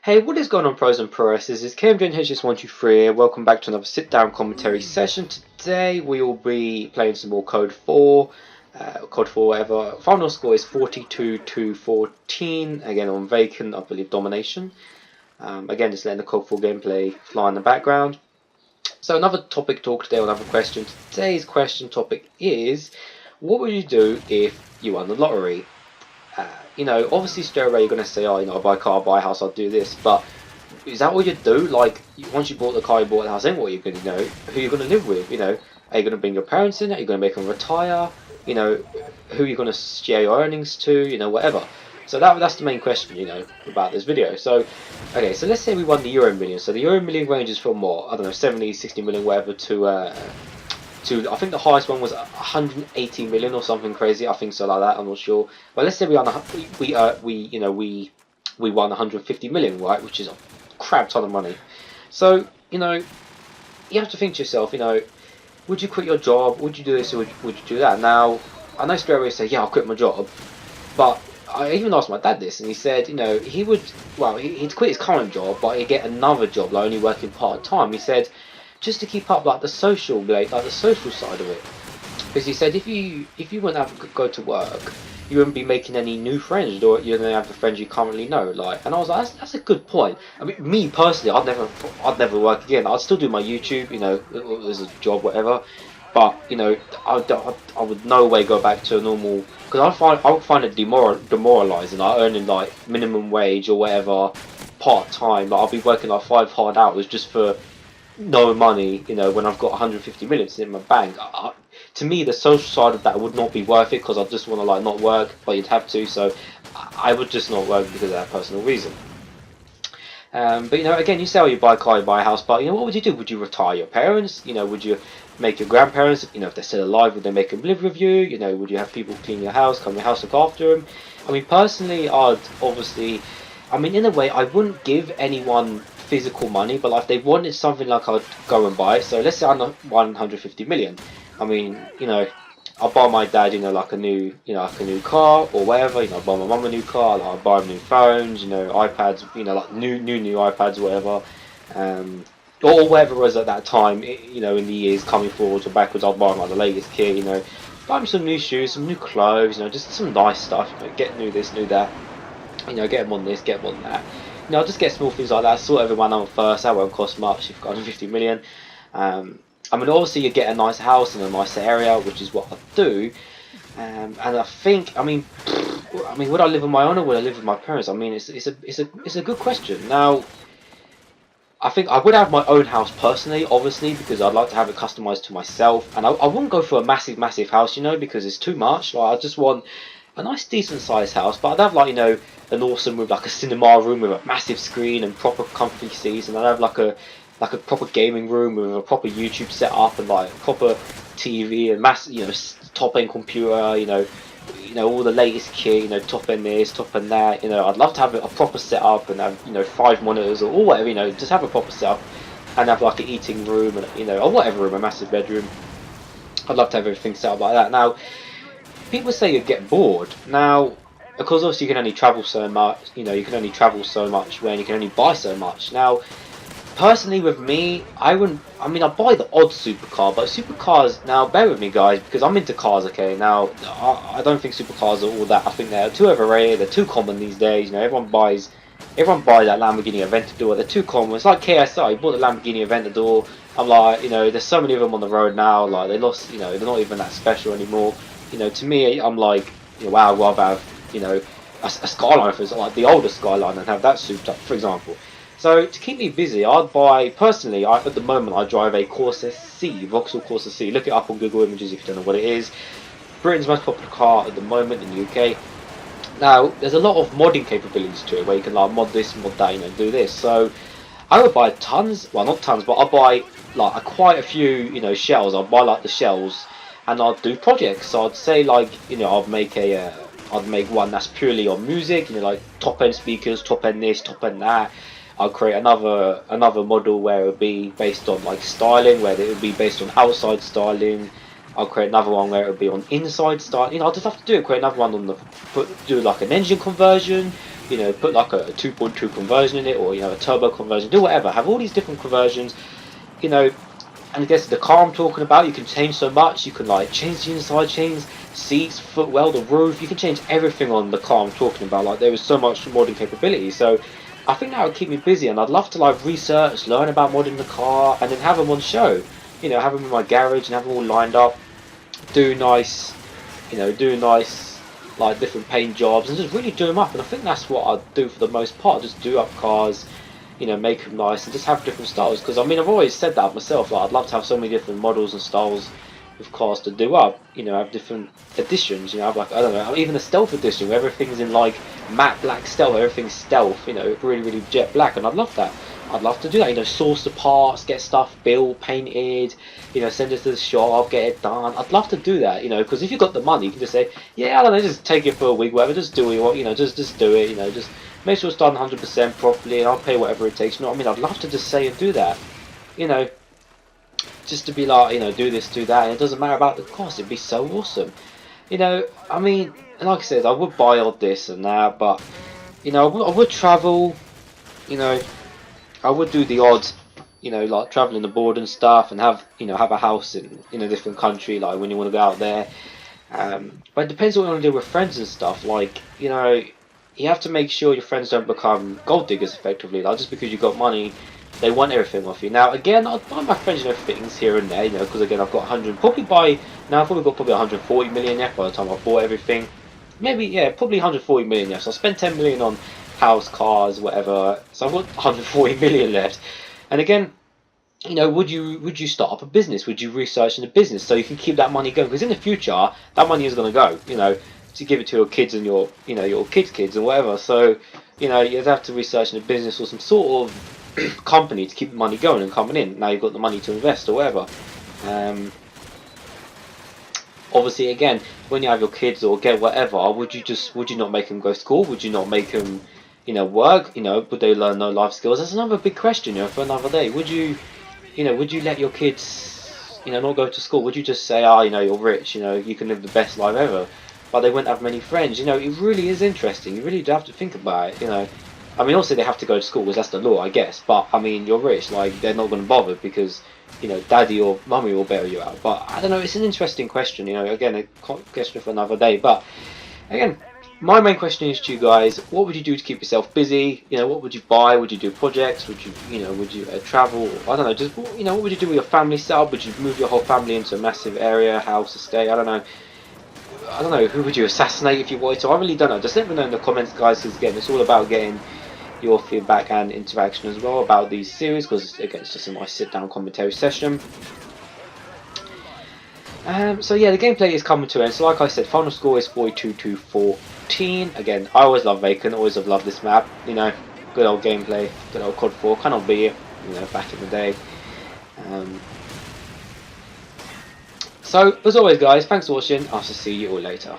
Hey, what is going on, pros and PROesse? This is KMJH123. Welcome back to another sit-down commentary session. Today we will be playing some more Code 4, whatever. Final score is 42-14. Again on vacant, I believe, domination. Again, just letting the Code 4 gameplay fly in the background. So another topic talk today, another question. Today's question topic is, what would you do if you won the lottery? Obviously straight away you're going to say, oh, I'll buy a car, buy a house, I'll do this, but is that what you do? Like, once you bought the car, you bought the house, then what are you going to who are you going to live with? Are you going to bring your parents in? Are you going to make them retire? Who are you going to share your earnings to? Whatever. So that's the main question, about this video. So, okay, so let's say we won the Euro Million. So the Euro Million ranges from what? I don't know, 70, 60 million, whatever, to I think the highest one was 180 million or something crazy. I think so, like that. I'm not sure. But let's say we won 150 million, right? Which is a crap ton of money. So you have to think to yourself, would you quit your job? Would you do this or would you do that? Now I know straight away say, yeah, I'll quit my job. But I even asked my dad this, and he said, he would, well, he'd quit his current job, but he'd get another job, like only working part time. He said, just to keep up like the social side of it, because he said if you wouldn't have to go to work, you wouldn't be making any new friends, or you don't have the friends you currently know. Like, and I was like, that's a good point. I mean, me personally, I'd never work again. I'd still do my YouTube, as a job, whatever. But I would no way go back to a normal, because I would find it demoralizing. Like earning like minimum wage or whatever part time. Like I'll be working like 5 hard hours just for no money, when I've got 150 minutes in my bank. To me, the social side of that would not be worth it, because I just want to like not work, but you'd have to. So I would just not work because of that personal reason. But again, you say, oh, you buy a car, you buy a house, but what would you do? Would you retire your parents? Would you make your grandparents, if they're still alive, would they make them live with you? Would you have people clean your house, come to your house, look after them? I mean, personally, I'd obviously, in a way, I wouldn't give anyone physical money, but like if they wanted something, like I'd go and buy it. So let's say I'm 150 million. I'll buy my dad, like a new car or whatever. I'll buy my mum a new car. Like I'll buy them new phones, iPads, like new iPads, whatever. Or whatever it was at that time, in the years coming forwards or backwards, I'll buy like the latest kit. Buy them some new shoes, some new clothes, just some nice stuff. Get new this, new that. Get them on this, get them on that. I'll just get small things like that, sort everyone out first. That won't cost much. You've got 150 million. Obviously you get a nice house in a nice area, which is what I do. And I think, would I live on my own or would I live with my parents? It's a good question. Now, I think I would have my own house personally, obviously, because I'd like to have it customized to myself. And I wouldn't go for a massive house, because it's too much. Like I just want a nice decent sized house, but I'd have like an awesome room, like a cinema room with a massive screen and proper comfy seats, and I'd have like a proper gaming room with a proper YouTube setup and like proper TV and massive top end computer, all the latest kit, top end this, top end that. I'd love to have a proper setup and have 5 monitors or whatever, just have a proper setup and have like an eating room and or whatever room, a massive bedroom. I'd love to have everything set up like that. Now, people say you get bored. Now, because obviously you can only travel so much, you can only travel so much when you can only buy so much. Now, personally with me, I wouldn't, I'd buy the odd supercar, but supercars, now bear with me guys, because I'm into cars, okay? Now, I don't think supercars are all that. I think they're too overrated, they're too common these days. everyone buys that Lamborghini Aventador, they're too common. It's like KSI, you bought the Lamborghini Aventador. I'm like, there's so many of them on the road now, like they lost, they're not even that special anymore. To me, I'm like, wow, I'd rather have, a Skyline, for like the older Skyline, and have that souped up, for example. So to keep me busy, I'd buy, personally, at the moment I drive a Corsa C, Vauxhall Corsa C. Look it up on Google Images if you don't know what it is. Britain's most popular car at the moment in the UK. Now, there's a lot of modding capabilities to it, where you can like mod this, mod that, do this. So I would buy tons, well not tons, but I'd buy like quite a few, shells. I'd buy like the shells, and I'd do projects. So I'd say like, I'd make one that's purely on music, like top end speakers, top end this, top end that. I'll create another model where it would be based on like styling, where it would be based on outside styling. I'll create another one where it would be on inside styling. I'll just have to create another one on do like an engine conversion, you know, put like a 2.2 conversion in it, or you know, a turbo conversion, do whatever. Have all these different conversions, you know. And I guess the car I'm talking about, you can change so much. You can like change the inside chains, seats, footwell, the roof. You can change everything on the car I'm talking about. Like there is so much modding capability. So I think that would keep me busy, and I'd love to like research, learn about modding the car, and then have them on show. You know, have them in my garage and have them all lined up. Do nice, you know, do nice like different paint jobs and just really do them up. And I think that's what I'd do for the most part. Just do up cars, you know, make them nice and just have different styles. Because I mean, I've always said that myself. Like, I'd love to have so many different models and styles of cars to do up. You know, have different editions. You know, have like, I don't know, even a stealth edition where everything's in like matte black stealth. Everything's stealth. You know, really, really jet black. And I'd love that. I'd love to do that. You know, source the parts, get stuff built, painted. You know, send it to the shop, get it done. I'd love to do that. You know, because if you've got the money, you can just say, yeah, I don't know, just take it for a week, whatever. Just do what you want. You know, just do it. You know, just make sure it's done 100% properly, and I'll pay whatever it takes. You know what I mean? I'd love to just say and do that. You know, just to be like, you know, do this, do that, and it doesn't matter about the cost. It'd be so awesome. You know, I mean, like I said, I would buy all this and that, but you know, I would travel. You know, I would do the odd, you know, like traveling abroad and stuff, and have, you know, have a house in a different country, like when you want to go out there. But it depends what you want to do with friends and stuff. Like, you know, you have to make sure your friends don't become gold diggers effectively. Like, just because you've got money, they want everything off you. Now, again, I'd buy my friends, you know, things here and there, you know, because again, I've got 100, probably by now, I've probably got probably 140 million left by the time I bought everything. Maybe, yeah, probably 140 million left. So I spent 10 million on house, cars, whatever. So I've got 140 million left. And again, you know, would you start up a business? Would you research in a business so you can keep that money going? Because in the future, that money is going to go, you know, to give it to your kids and your, you know, your kids and whatever. So, you know, you'd have to research in a business or some sort of company to keep the money going and coming in. Now you've got the money to invest or whatever. Obviously, again, when you have your kids or get whatever, would you not make them go to school? Would you not make them, you know, work? You know, would they learn no life skills? That's another big question, you know, for another day. Would you know, would you let your kids, you know, not go to school? Would you just say, oh, you know, you're rich, you know, you can live the best life ever, but they wouldn't have many friends? You know, it really is interesting. You really do have to think about it, you know. I mean, also they have to go to school because that's the law, I guess. But I mean, you're rich, like they're not going to bother because, you know, daddy or mummy will bail you out. But I don't know. It's an interesting question, you know. Again, a question for another day. But again, my main question is to you guys: what would you do to keep yourself busy? You know, what would you buy? Would you do projects? Would you, you know, would you travel? I don't know. Just, you know, what would you do with your family setup? Would you move your whole family into a massive area, house, estate? I don't know. I don't know. Who would you assassinate if you wanted to? I really don't know. Just let me know in the comments, guys. Because again, it's all about getting your feedback and interaction as well about these series. Because again, it's just a nice sit-down commentary session. So yeah, the gameplay is coming to an end. So like I said, final score is 42 to 14. Again, I always love Vacant, always have loved this map. You know, good old gameplay, good old COD 4. Cannot beat it, you know, back in the day. So as always, guys, thanks for watching. I'll see you all later.